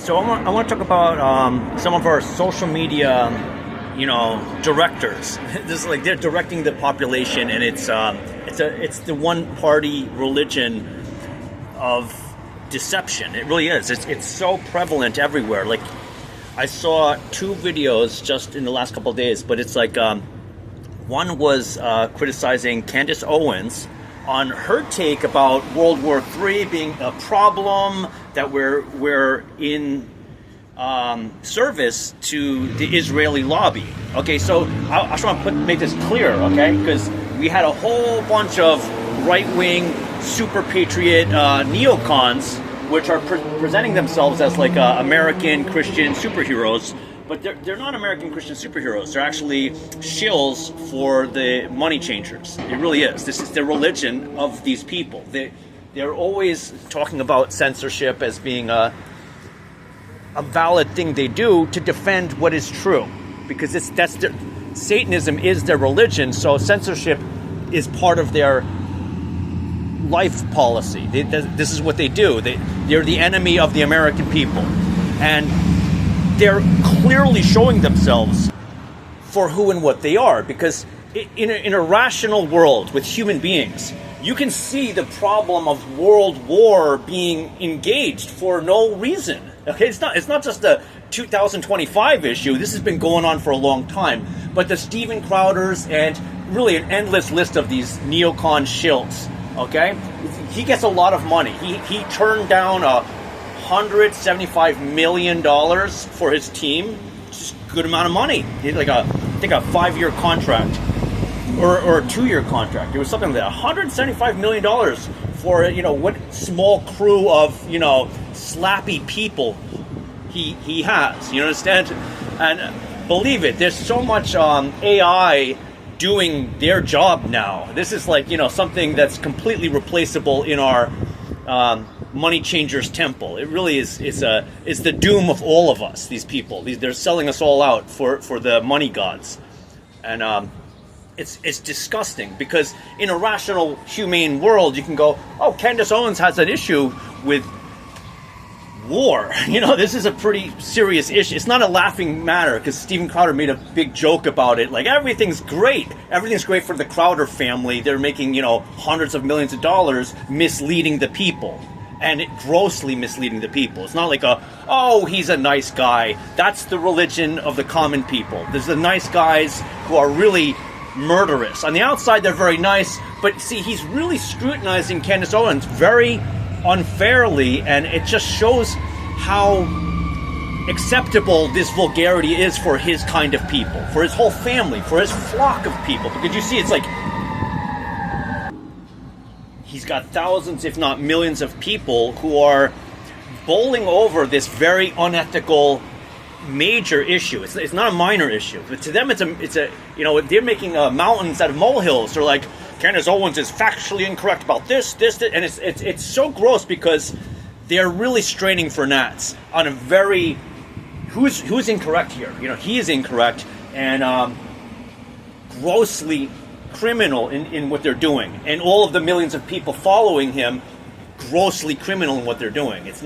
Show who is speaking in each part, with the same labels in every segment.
Speaker 1: So I want to talk about some of our social media, directors. This is like they're directing the population, and it's the one-party religion of deception. It really is. It's so prevalent everywhere. Like I saw two videos just in the last couple of days, but it's like one was criticizing Candice Owens on her take about World War III being a problem, that we're in service to the Israeli lobby. Okay, so I just want to make this clear, okay? Because we had a whole bunch of right-wing super patriot neocons, which are presenting themselves as like American Christian superheroes, but they're not American Christian superheroes. They're actually shills for the money changers. It really is. This is the religion of these people. They're always talking about censorship as being a valid thing they do to defend what is true, because Satanism is their religion. So censorship is part of their life policy. This is what they do. They're the enemy of the American people, and they're clearly showing themselves for who and what they are, because in a rational world with human beings, you can see the problem of world war being engaged for no reason. Okay, it's not just a 2025 issue. This has been going on for a long time. But the Steven Crowders and really an endless list of these neocon shills, okay? He gets a lot of money. He turned down $175 million for his team. Just a good amount of money. He had like I think a 5-year contract or a 2-year contract. It was something like that. $175 million for what small crew of slappy people he has. You understand? And believe it, there's so much AI doing their job now. This is like something that's completely replaceable in our money changers temple. It really is. It's the doom of all of us. These people. They're selling us all out for the money gods, and it's disgusting, because in a rational, humane world, you can go, oh, Candace Owens has an issue with war. This is a pretty serious issue. It's not a laughing matter, because Steven Crowder made a big joke about it. Like, everything's great. Everything's great for the Crowder family. They're making, hundreds of millions of dollars misleading the people. And grossly misleading the people. It's not like he's a nice guy. That's the religion of the common people. There's the nice guys who are really murderous. On the outside, they're very nice, but see, he's really scrutinizing Candace Owens very unfairly, and it just shows how acceptable this vulgarity is for his kind of people, for his whole family, for his flock of people. Because you see, it's like he's got thousands, if not millions, of people who are bowling over this very unethical major issue. It's not a minor issue, but to them it's a they're making mountains out of molehills. They're like, Candace Owens is factually incorrect about this, and it's so gross, because they're really straining for gnats on a very who's incorrect here. He is incorrect and grossly criminal in what they're doing, and all of the millions of people following him grossly criminal in what they're doing. It's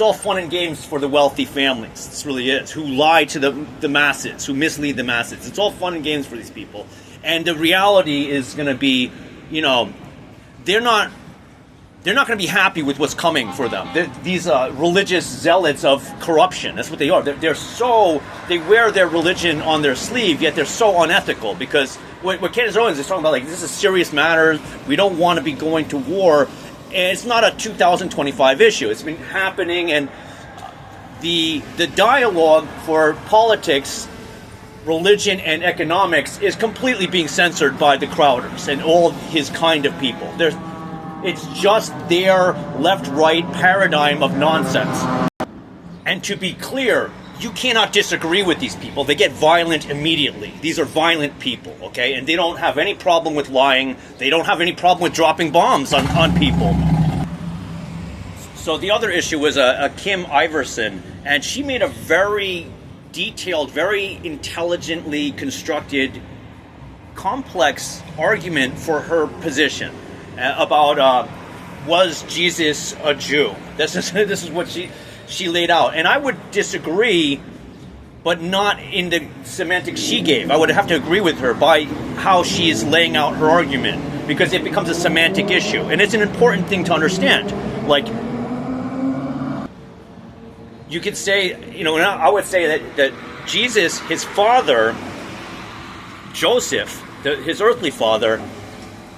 Speaker 1: all fun and games for the wealthy families. This really is, who lie to the masses, who mislead the masses. It's all fun and games for these people. And the reality is going to be, they're not going to be happy with what's coming for them. These religious zealots of corruption. That's what they are. They wear their religion on their sleeve, yet they're so unethical, because what Candace Owens is talking about, like, this is a serious matter. We don't want to be going to war. And it's not a 2025 issue. It's been happening, and the dialogue for politics, religion, and economics is completely being censored by the Crowders and all of his kind of people. It's just their left-right paradigm of nonsense. And to be clear, you cannot disagree with these people. They get violent immediately. These are violent people, okay? And they don't have any problem with lying. They don't have any problem with dropping bombs on people. So the other issue was a Kim Iverson, and she made a very detailed, very intelligently constructed, complex argument for her position about was Jesus a Jew? This is what she laid out. And I would disagree, but not in the semantics she gave. I would have to agree with her by how she is laying out her argument, because it becomes a semantic issue. And it's an important thing to understand. Like, you could say, I would say that Jesus, his father, Joseph, his earthly father,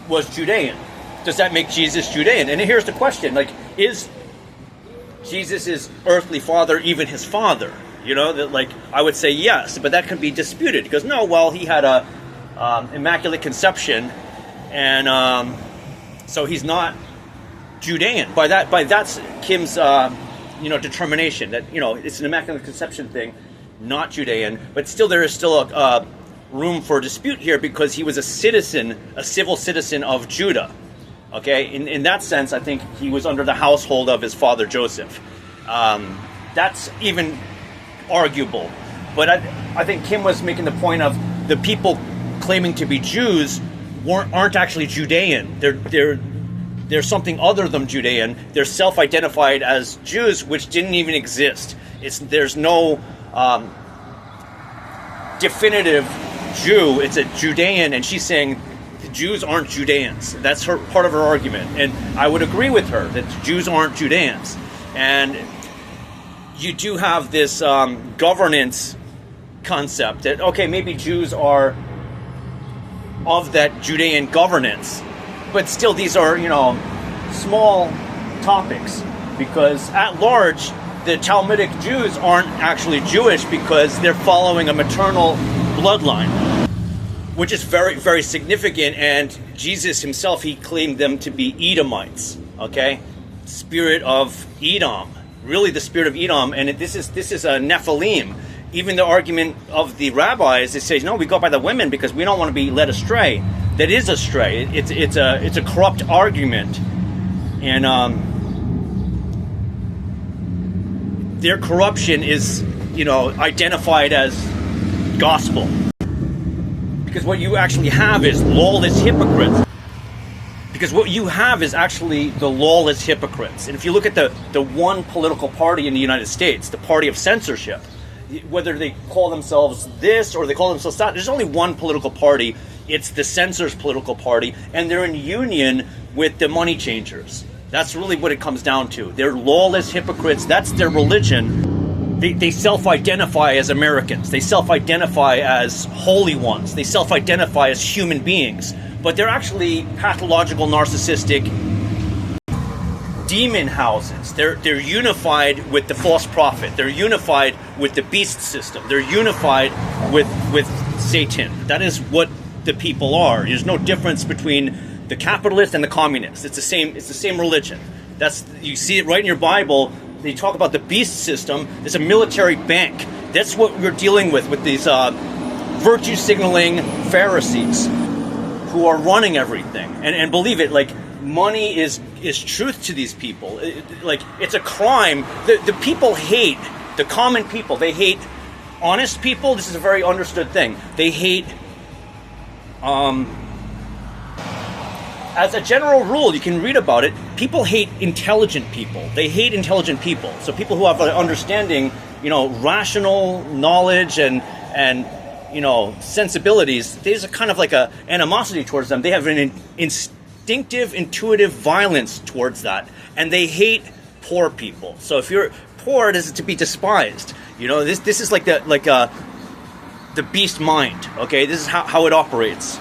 Speaker 1: was Judean. Does that make Jesus Judean? And here's the question, like, is Jesus' earthly father even his father? I would say yes, but that can be disputed. Because no, well, he had a immaculate conception, and so he's not Judean. By that's Kim's determination that it's an immaculate conception thing, not Judean. But still, there is still a room for dispute here, because he was a civil citizen of Judah. Okay, in that sense, I think he was under the household of his father Joseph. That's even arguable, but I think Kim was making the point of the people claiming to be Jews aren't actually Judean. They're something other than Judean. They're self-identified as Jews, which didn't even exist. There's no definitive Jew. It's a Judean, and she's saying the Jews aren't Judeans. That's part of her argument, and I would agree with her that Jews aren't Judeans. And you do have this governance concept that, okay, maybe Jews are of that Judean governance, but still these are, small topics, because at large, the Talmudic Jews aren't actually Jewish because they're following a maternal bloodline, which is very, very significant. And Jesus himself, he claimed them to be Edomites, okay? Spirit of Edom. Really the spirit of Edom, and this is a Nephilim. Even the argument of the rabbis, they say, no, we go by the women because we don't want to be led astray. That is astray. It's a corrupt argument, and their corruption is identified as gospel, because what you actually have is lawless hypocrites. Because what you have is actually the lawless hypocrites. And if you look at the one political party in the United States, the party of censorship, whether they call themselves this or they call themselves that, there's only one political party. It's the censors' political party, and they're in union with the money changers. That's really what it comes down to. They're lawless hypocrites. That's their religion. They self-identify as Americans. They self-identify as holy ones. They self-identify as human beings. But they're actually pathological, narcissistic demon houses. They're unified with the false prophet. They're unified with the beast system. They're unified with Satan. That is what the people are. There's no difference between the capitalist and the communist. It's the same religion. You see it right in your Bible. They talk about the beast system. It's a military bank. That's what we're dealing with these virtue signaling Pharisees who are running everything. And believe it, like, money is truth to these people. It's a crime. The people hate, the common people, they hate honest people. This is a very understood thing. They hate, as a general rule, you can read about it, people hate intelligent people. They hate intelligent people. So people who have an understanding, rational knowledge and sensibilities, there's a kind of like a animosity towards them. They have an instinctive, intuitive violence towards that, and they hate poor people. So if you're poor, it is to be despised. This is like the beast mind. Okay, this is how it operates.